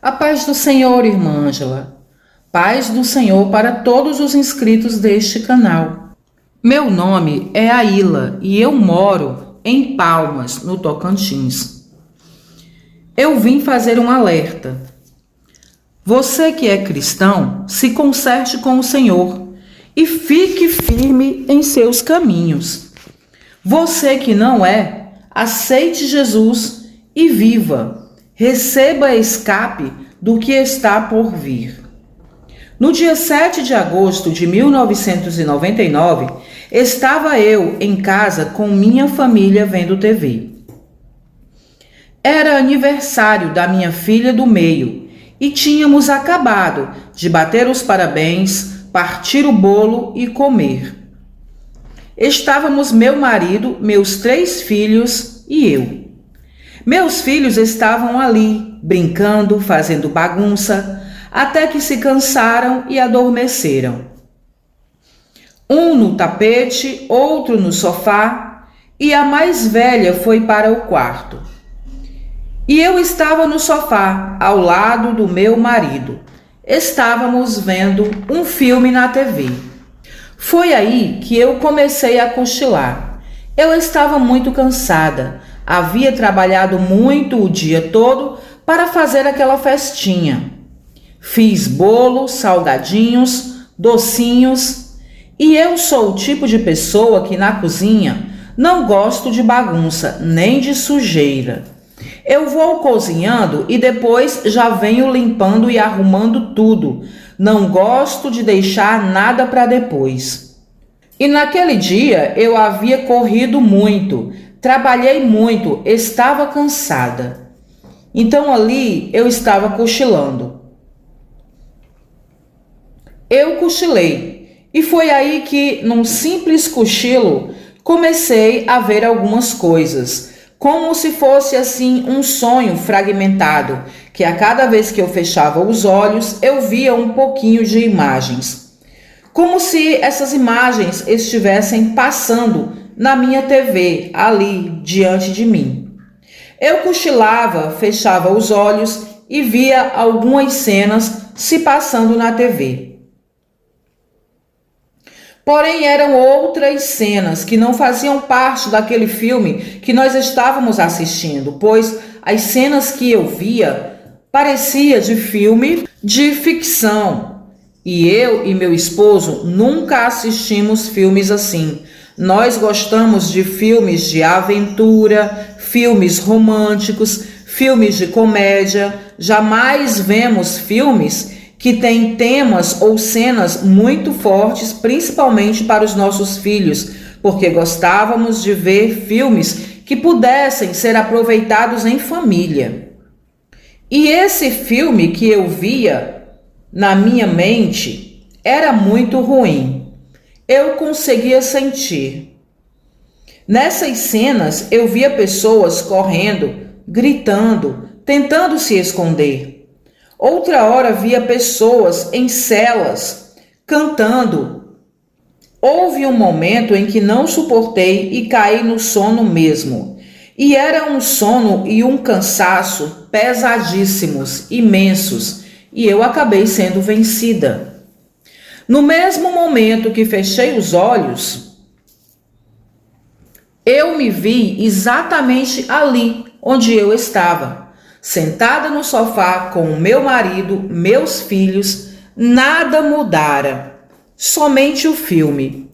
A paz do Senhor, irmã Ângela. Paz do Senhor para todos os inscritos deste canal. Meu nome é Aila e eu moro em Palmas, no Tocantins. Eu vim fazer um alerta. Você que é cristão, se conserte com o Senhor e fique firme em seus caminhos. Você que não é, aceite Jesus e viva. Receba escape do que está por vir. No dia 7 de agosto de 1999, estava eu em casa com minha família vendo TV. Era aniversário da minha filha do meio e tínhamos acabado de bater os parabéns, partir o bolo e comer. Estávamos meu marido, meus 3 filhos e eu. Meus filhos estavam ali, brincando, fazendo bagunça, até que se cansaram e adormeceram. Um no tapete, outro no sofá, e a mais velha foi para o quarto. E eu estava no sofá, ao lado do meu marido. Estávamos vendo um filme na TV. Foi aí que eu comecei a cochilar. Eu estava muito cansada. Havia trabalhado muito o dia todo para fazer aquela festinha. Fiz bolo, salgadinhos, docinhos, e eu sou o tipo de pessoa que na cozinha não gosto de bagunça, nem de sujeira. Eu vou cozinhando e depois já venho limpando e arrumando tudo. Não gosto de deixar nada para depois. E naquele dia eu havia corrido muito, trabalhei muito, estava cansada. Então ali eu estava cochilando. Eu cochilei e foi aí que, num simples cochilo, comecei a ver algumas coisas, como se fosse assim um sonho fragmentado, que a cada vez que eu fechava os olhos eu via um pouquinho de imagens. Como se essas imagens estivessem passando na minha TV, ali, diante de mim. Eu cochilava, fechava os olhos e via algumas cenas se passando na TV. Porém, eram outras cenas que não faziam parte daquele filme que nós estávamos assistindo, pois as cenas que eu via parecia de filme de ficção. E eu e meu esposo nunca assistimos filmes assim. Nós gostamos de filmes de aventura, filmes românticos, filmes de comédia. Jamais vemos filmes que têm temas ou cenas muito fortes, principalmente para os nossos filhos, porque gostávamos de ver filmes que pudessem ser aproveitados em família. E esse filme que eu via na minha mente era muito ruim. Eu conseguia sentir. Nessas cenas eu via pessoas correndo, gritando, tentando se esconder. Outra hora via pessoas em celas, cantando. Houve um momento em que não suportei e caí no sono mesmo. E era um sono e um cansaço pesadíssimos, imensos, e eu acabei sendo vencida. No mesmo momento que fechei os olhos, eu me vi exatamente ali onde eu estava, sentada no sofá com o meu marido, meus filhos. Nada mudara, somente o filme.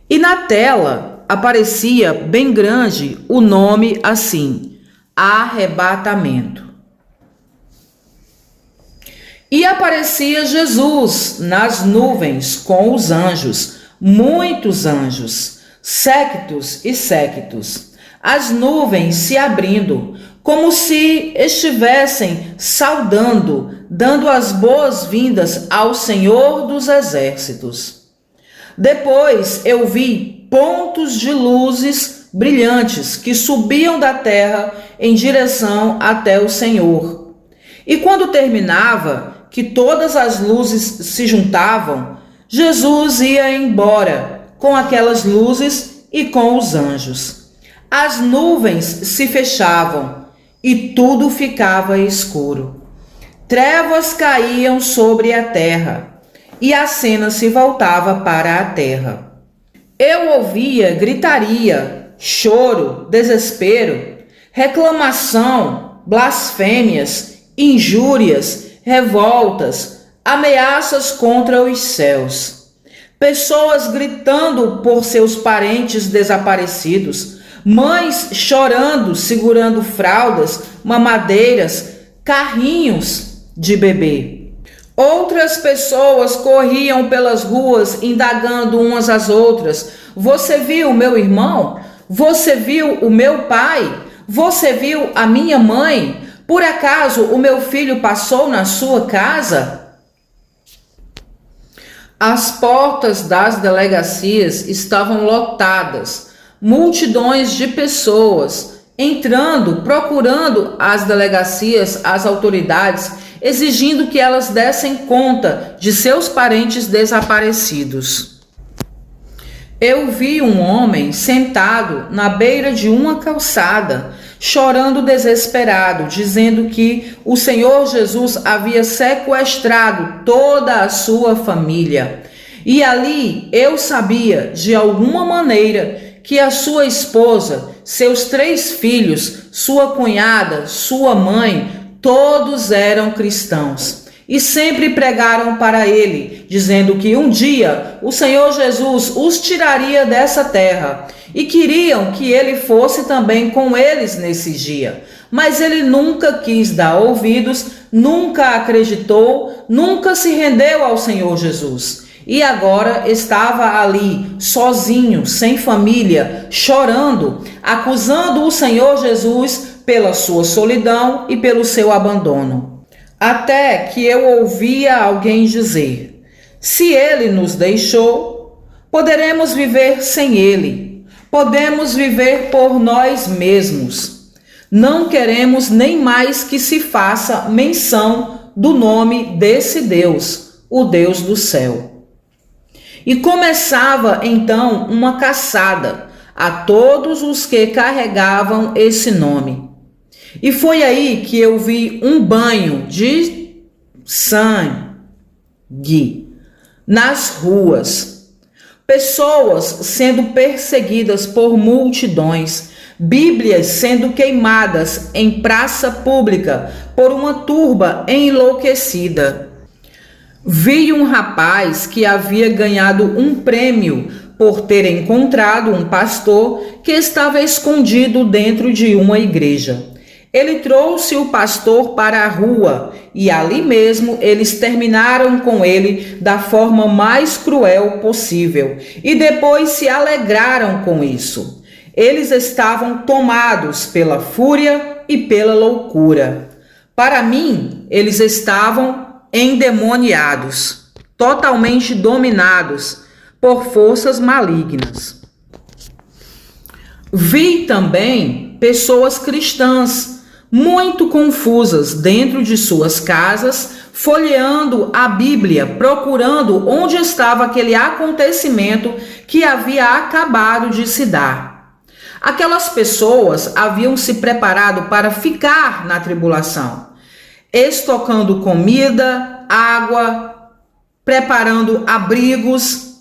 E na tela aparecia bem grande o nome assim: Arrebatamento. E aparecia Jesus nas nuvens com os anjos, muitos anjos, séquitos e séquitos. As nuvens se abrindo, como se estivessem saudando, dando as boas-vindas ao Senhor dos Exércitos. Depois eu vi pontos de luzes brilhantes que subiam da terra em direção até o Senhor. E quando terminava, que todas as luzes se juntavam, Jesus ia embora com aquelas luzes e com os anjos. As nuvens se fechavam e tudo ficava escuro. trevas caíam sobre a terra, e a cena se voltava para a terra. Eu ouvia gritaria, choro, desespero, reclamação, blasfêmias, injúrias, revoltas, ameaças contra os céus. Pessoas gritando por seus parentes desaparecidos, mães chorando, segurando fraldas, mamadeiras, carrinhos de bebê. Outras pessoas corriam pelas ruas indagando umas às outras: você viu o meu irmão? Você viu o meu pai? Você viu a minha mãe? Por acaso o meu filho passou na sua casa? As portas das delegacias estavam lotadas, multidões de pessoas entrando, procurando as delegacias, as autoridades, exigindo que elas dessem conta de seus parentes desaparecidos. Eu vi um homem sentado na beira de uma calçada, chorando desesperado, dizendo que o Senhor Jesus havia sequestrado toda a sua família. E ali eu sabia, de alguma maneira, que a sua esposa, seus 3 filhos, sua cunhada, sua mãe, todos eram cristãos. E sempre pregaram para ele, dizendo que um dia o Senhor Jesus os tiraria dessa terra e queriam que ele fosse também com eles nesse dia. Mas ele nunca quis dar ouvidos, nunca acreditou, nunca se rendeu ao Senhor Jesus. E agora estava ali, sozinho, sem família, chorando, acusando o Senhor Jesus pela sua solidão e pelo seu abandono. Até que eu ouvia alguém dizer: se ele nos deixou, poderemos viver sem ele, podemos viver por nós mesmos. Não queremos nem mais que se faça menção do nome desse Deus, o Deus do céu. E começava então uma caçada a todos os que carregavam esse nome. E foi aí que eu vi um banho de sangue nas ruas, pessoas sendo perseguidas por multidões, Bíblias sendo queimadas em praça pública por uma turba enlouquecida. Vi um rapaz que havia ganhado um prêmio por ter encontrado um pastor que estava escondido dentro de uma igreja. Ele trouxe o pastor para a rua e ali mesmo eles terminaram com ele da forma mais cruel possível e depois se alegraram com isso. Eles estavam tomados pela fúria e pela loucura. Para mim, eles estavam endemoniados, totalmente dominados por forças malignas. Vi também pessoas cristãs muito confusas dentro de suas casas, folheando a Bíblia, procurando onde estava aquele acontecimento que havia acabado de se dar. Aquelas pessoas haviam se preparado para ficar na tribulação, estocando comida, água, preparando abrigos,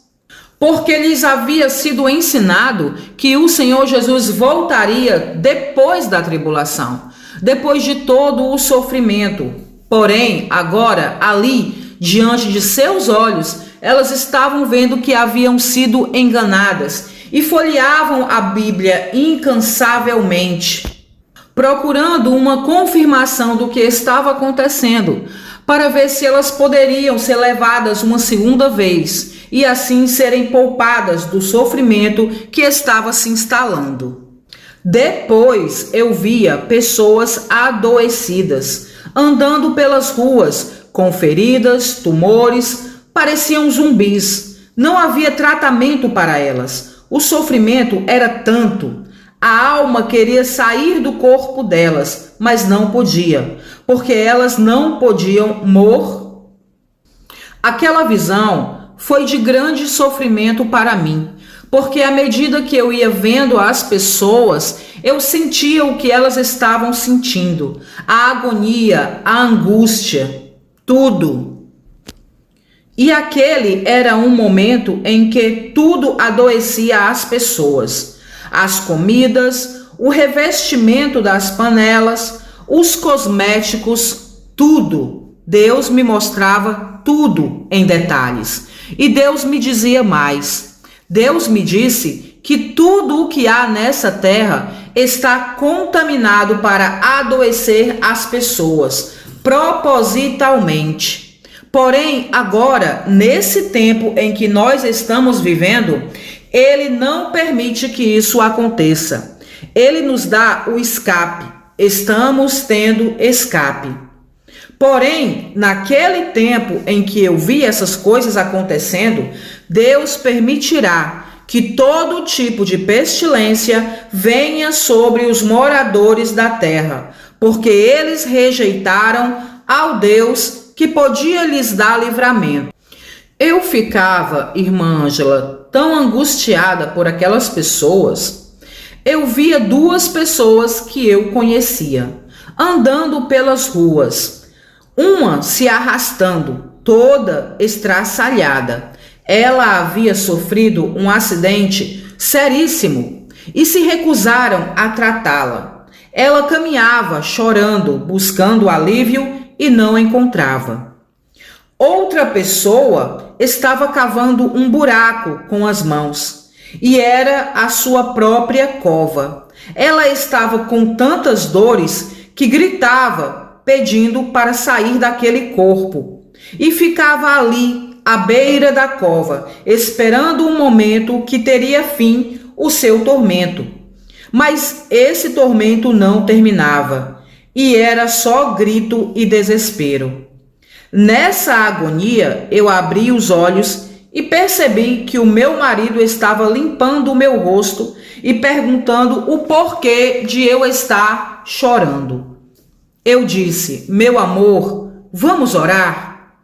porque lhes havia sido ensinado que o Senhor Jesus voltaria depois da tribulação, depois de todo o sofrimento. Porém, agora, ali, diante de seus olhos, elas estavam vendo que haviam sido enganadas e folheavam a Bíblia incansavelmente, procurando uma confirmação do que estava acontecendo, para ver se elas poderiam ser levadas uma segunda vez e assim serem poupadas do sofrimento que estava se instalando. Depois eu via pessoas adoecidas, andando pelas ruas, com feridas, tumores, pareciam zumbis. Não havia tratamento para elas. O sofrimento era tanto. A alma queria sair do corpo delas, mas não podia, porque elas não podiam morrer. Aquela visão foi de grande sofrimento para mim, porque à medida que eu ia vendo as pessoas, eu sentia o que elas estavam sentindo, a agonia, a angústia, tudo. E aquele era um momento em que tudo adoecia as pessoas. As comidas, o revestimento das panelas, os cosméticos, tudo. Deus me mostrava tudo em detalhes. E Deus me dizia mais. Deus me disse que tudo o que há nessa terra está contaminado para adoecer as pessoas, propositalmente. Porém, agora, nesse tempo em que nós estamos vivendo, Ele não permite que isso aconteça. Ele nos dá o escape. Estamos tendo escape. Porém, naquele tempo em que eu vi essas coisas acontecendo, Deus permitirá que todo tipo de pestilência venha sobre os moradores da terra, porque eles rejeitaram ao Deus que podia lhes dar livramento. Eu ficava, irmã Ângela, tão angustiada por aquelas pessoas. Eu via duas pessoas que eu conhecia, andando pelas ruas. Uma se arrastando, toda estraçalhada. Ela havia sofrido um acidente seríssimo e se recusaram a tratá-la. Ela caminhava chorando, buscando alívio e não encontrava. Outra pessoa estava cavando um buraco com as mãos e era a sua própria cova. Ela estava com tantas dores que gritava, pedindo para sair daquele corpo, e ficava ali, à beira da cova, esperando o momento que teria fim o seu tormento. Mas esse tormento não terminava, e era só grito e desespero. Nessa agonia, eu abri os olhos e percebi que o meu marido estava limpando o meu rosto e perguntando o porquê de eu estar chorando. Eu disse: meu amor, vamos orar?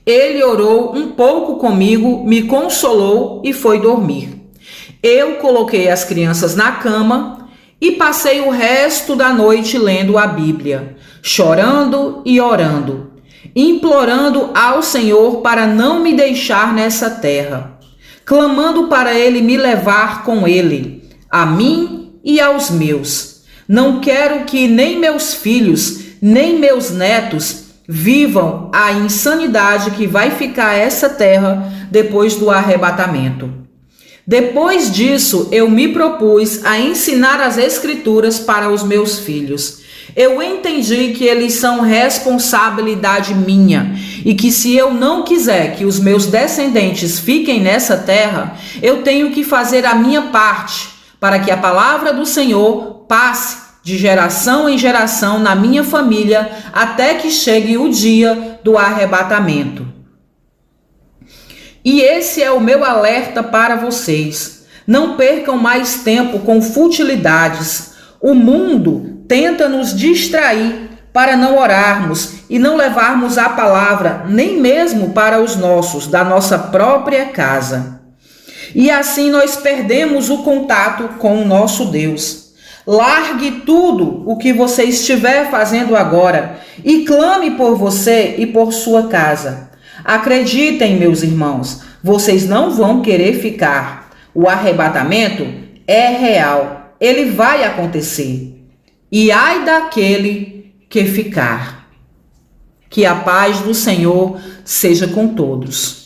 Ele orou um pouco comigo, me consolou e foi dormir. Eu coloquei as crianças na cama e passei o resto da noite lendo a Bíblia, chorando e orando, implorando ao Senhor para não me deixar nessa terra, clamando para Ele me levar com Ele, a mim e aos meus. Não quero que nem meus filhos, nem meus netos vivam a insanidade que vai ficar essa terra depois do arrebatamento. Depois disso, eu me propus a ensinar as Escrituras para os meus filhos. Eu entendi que eles são responsabilidade minha e que se eu não quiser que os meus descendentes fiquem nessa terra, eu tenho que fazer a minha parte para que a palavra do Senhor passe de geração em geração na minha família até que chegue o dia do arrebatamento. E esse é o meu alerta para vocês. Não percam mais tempo com futilidades. O mundo tenta nos distrair para não orarmos e não levarmos a palavra nem mesmo para os nossos, da nossa própria casa. E assim nós perdemos o contato com o nosso Deus. Largue tudo o que você estiver fazendo agora e clame por você e por sua casa. Acreditem, meus irmãos, vocês não vão querer ficar. O arrebatamento é real, ele vai acontecer. E ai daquele que ficar. Que a paz do Senhor seja com todos.